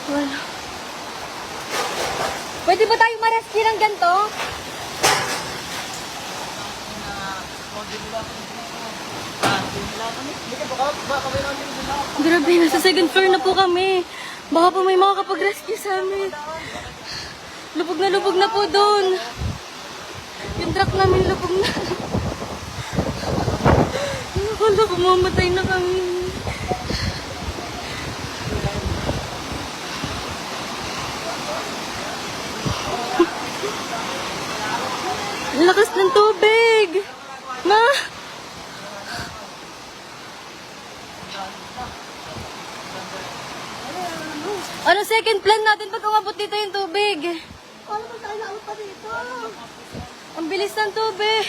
Wala. Pwede ba tayo ma-rescue ng ganito? Grabe, nasa second floor na po kami. Baka po may makakapag-rescue sa amin. Lubog na po doon. Yung truck namin lubog na. Akala ko mamatay na kami. Ang lakas ng tubig. Ma! Ano second plan natin pag umabot dito yung tubig? Paano ba tayo naabot pa dito? Ang bilis ng tubig.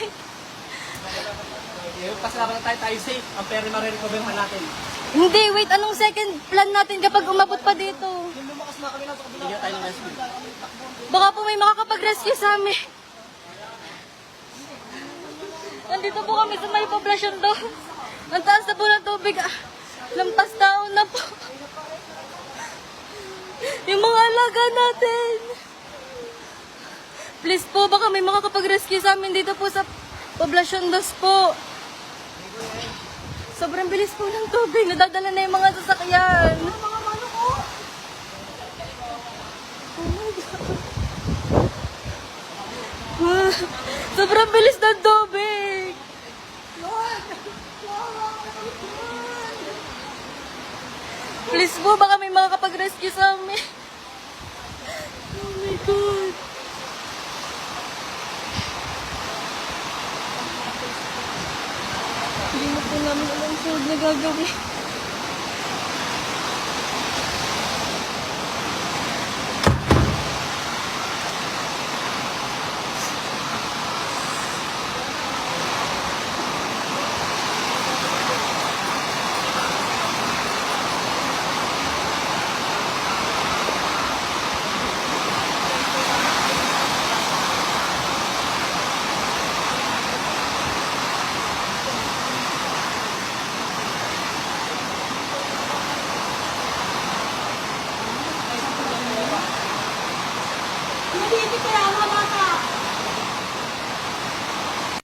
Pasalamat tayo safe. Ang pera marirecover pa natin. Hindi, wait. Anong second plan natin kapag umabot pa dito? Yung lumakas na kami na sa kabila. Bigyan tayo ng rescue. Baka po may makakapag-rescue sa amin. Nandito po kami sa may poblasyon do. Ang taas na po ng tubig. Lampas taon na po. Yung mga alaga natin. Please po, baka may makakapag-rescue sa amin dito po sa poblasyon dos po. Sobrang bilis po ng tubig. Nadadala na yung mga sasakyan. Mga mano ko! Oh my God. Sobrang bilis ng tubig. Lord! Please po, baka may makakapag-rescue sa amin. Oh my God. Hindi na po namin alam saan na gagawin.